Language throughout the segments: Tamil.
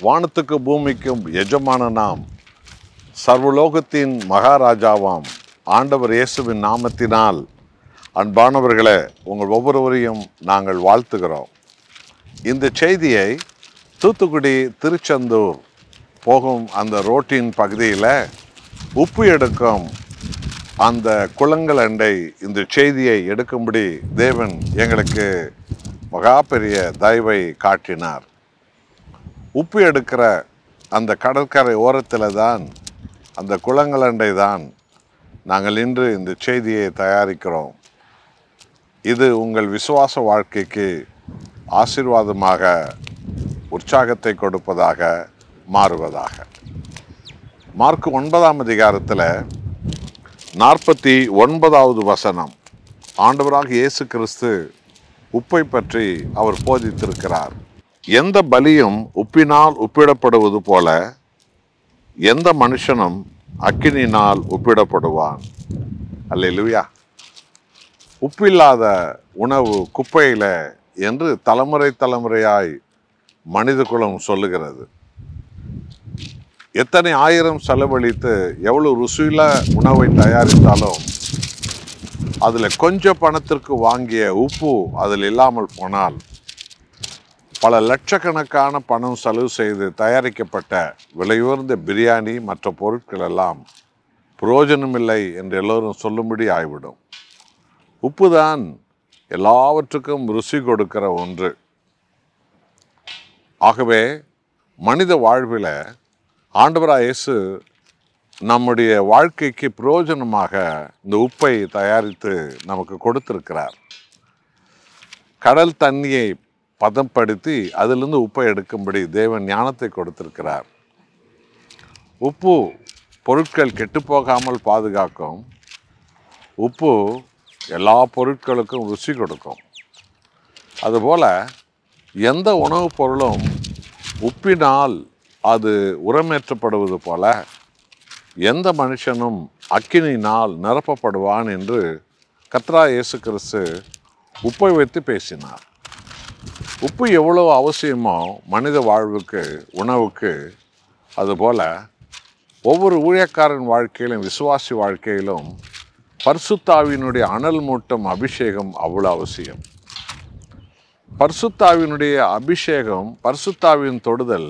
வானத்துக்கு பூமிக்கும் எஜமானனாம் சர்வலோகத்தின் மகாராஜாவாம் ஆண்டவர் இயேசுவின் நாமத்தினால் அன்பானவர்களே, உங்கள் ஒவ்வொருவரையும் நாங்கள் வாழ்த்துகிறோம். இந்த செய்தியை தூத்துக்குடி திருச்செந்தூர் போகும் அந்த ரோட்டின் பகுதியில் உப்பு எடுக்கும் அந்த குளங்கள் அண்டை இந்த செய்தியை எடுக்கும்படி தேவன் எங்களுக்கு மகா பெரிய தயவை காட்டினார். உப்பு எடுக்கிற அந்த கடற்கரை ஓரத்தில் தான், அந்த குளங்களண்டை தான் நாங்கள் இன்று இந்த செய்தியை தயாரிக்கிறோம். இது உங்கள் விசுவாச வாழ்க்கைக்கு ஆசீர்வாதமாக, உற்சாகத்தை கொடுப்பதாக மாறுவதாக. மார்க் 9ஆம் அதிகாரத்தில் 49வது வசனம், ஆண்டவராக இயேசு கிறிஸ்து உப்பை பற்றி அவர் போதித்திருக்கிறார். எந்த பலியும் உப்பினால் உப்பிடப்படுவது போல எந்த மனுஷனும் அக்கினியினால் உப்பிடப்படுவான். அல்லேலூயா. உப்பில்லாத உணவு குப்பையில என்று தலைமுறையாய் மனித குலம் சொல்லுகிறது. எத்தனை ஆயிரம் செலவழித்து எவ்வளவு ருசியில உணவை தயாரித்தாலும் அதில் கொஞ்சம் பணத்திற்கு வாங்கிய உப்பு அதில் இல்லாமல் போனால் பல லட்சக்கணக்கான பணம் செலவு செய்து தயாரிக்கப்பட்ட விலையுயர்ந்த பிரியாணி மற்ற பொருட்கள் எல்லாம் பிரயோஜனமில்லை என்று எல்லோரும் சொல்லும்படி ஆய்விடும். உப்பு தான் எல்லாவற்றுக்கும் ருசி கொடுக்கிற ஒன்று. ஆகவே மனித வாழ்வில் ஆண்டவராய் இயேசு நம்முடைய வாழ்க்கைக்கு பிரயோஜனமாக இந்த உப்பை தயாரித்து நமக்கு கொடுத்திருக்கிறார். கடல் தண்ணியை பதப்படுத்தி அதிலிருந்து உப்பை எடுக்கும்படி தேவன் ஞானத்தை கொடுத்திருக்கிறார். உப்பு பொருட்கள் கெட்டுப்போகாமல் பாதுகாக்கும். உப்பு எல்லா பொருட்களுக்கும் ருசி கொடுக்கும். அதுபோல் எந்த உணவுப் பொருளும் உப்பினால் அது உரமேற்றப்படுவது போல எந்த மனுஷனும் அக்கினியினால் நிரப்பப்படுவான் என்று கர்த்தராகிய இயேசு கிறிஸ்து உப்பை வைத்து பேசினார். உப்பு எவ்வளோ அவசியமோ மனித வாழ்வுக்கு, உணவுக்கு, அதுபோல் ஒவ்வொரு ஊழியக்காரன் வாழ்க்கையிலும் விசுவாசி வாழ்க்கையிலும் பரிசுத்த ஆவியினுடைய அனல் மூட்டும் அபிஷேகம் அவ்வளோ அவசியம். பரிசுத்த ஆவியினுடைய அபிஷேகம், பரிசுத்த ஆவியின் தொடுதல்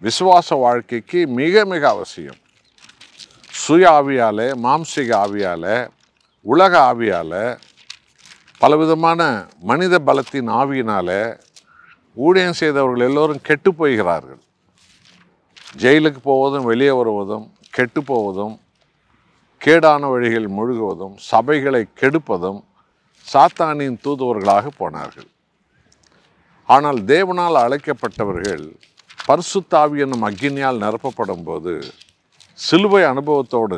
விசுவாச வாழ்க்கைக்கு மிக மிக அவசியம். சுய ஆவியால், மாம்சீக ஆவியால், உலக ஆவியால், பலவிதமான மனித பலத்தின் ஆவியினால் ஊழியம் செய்தவர்கள் எல்லோரும் கெட்டு போகிறார்கள். ஜெயிலுக்கு போவதும் வெளியே வருவதும், கெட்டு போவதும், கேடான வழிகள் முழுகுவதும், சபைகளை கெடுப்பதும் சாத்தானின் தூதுவர்களாக போனார்கள். ஆனால் தேவனால் அழைக்கப்பட்டவர்கள் பரிசுத்த ஆவி என்னும் அக்கினியால் நிரப்பப்படும் போது சிலுவை அனுபவத்தோடு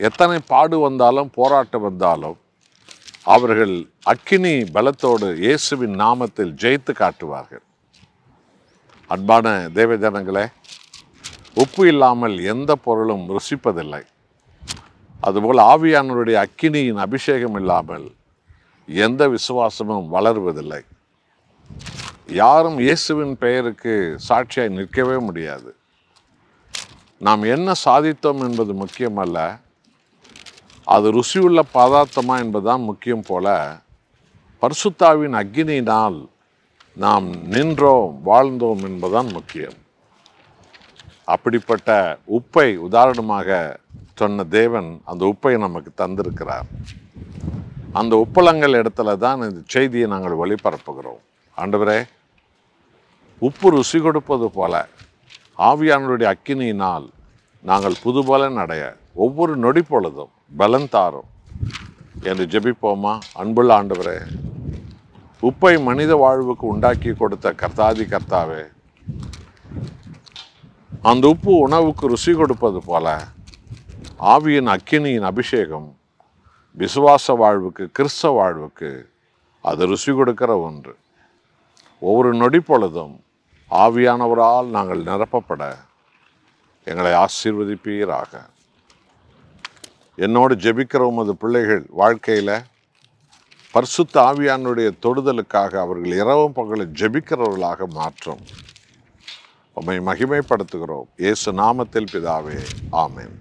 எத்தனை பாடு வந்தாலும் போராட்டம் வந்தாலும் அவர்கள் அக்கினி பலத்தோடு இயேசுவின் நாமத்தில் ஜெயித்து காட்டுவார்கள். அன்பான தேவ ஜனங்களே, உப்பு இல்லாமல் எந்த பொருளும் ருசிப்பதில்லை. அதுபோல் ஆவியானவருடைய அக்கினியின் அபிஷேகம் இல்லாமல் எந்த விசுவாசமும் வளருவதில்லை. யாரும் இயேசுவின் பெயருக்கு சாட்சியாய் நிற்கவே முடியாது. நாம் என்ன சாதித்தோம் என்பது முக்கியமல்ல, அது ருசியுள்ள பதார்த்தமா என்பதுதான் முக்கியம் போல பரிசுத்த ஆவியின் அக்கினியினால் நாம் நின்றோம், வாழ்ந்தோம் என்பதுதான் முக்கியம். அப்படிப்பட்ட உப்பை உதாரணமாக சொன்ன தேவன் அந்த உப்பை நமக்கு தந்திருக்கிறார். அந்த உப்பளங்கள் இடத்துல தான் இந்த செய்தியை நாங்கள் ஒளிபரப்புகிறோம். ஆண்டவரே, உப்பு ருசி கொடுப்பது போல ஆவியானவருடைய அக்கினியினால் நாங்கள் புதுபலன் அடைய ஒவ்வொரு நொடி பொழுதும் பலன் தாரும் என்று ஜெபிப்போமா? அன்புள்ள ஆண்டவரே, உப்பை மனித வாழ்வுக்கு உண்டாக்கி கொடுத்த கர்த்தாதி கர்த்தாவே, அந்த உப்பு உணவுக்கு ருசி கொடுப்பது போல ஆவியின் அக்கினியின் அபிஷேகம் விசுவாச வாழ்வுக்கு, கிறிஸ்தவ வாழ்வுக்கு அது ருசி கொடுக்கிற ஒன்று. ஒவ்வொரு நொடி பொழுதும் ஆவியானவரால் நாங்கள் நிரப்பப்பட எங்களை ஆசீர்வதிப்பீராக. என்னோடு ஜெபிக்கிற உமது பிள்ளைகள் வாழ்க்கையில் பரிசுத்த ஆவியானுடைய தொடுதலுக்காக அவர்கள் இரவும் பகலும் ஜெபிக்கிறவர்களாக மாற்றும். உம்மை மகிமைப்படுத்துகிறோம். இயேசு நாமத்தில் பிதாவே, ஆமென்.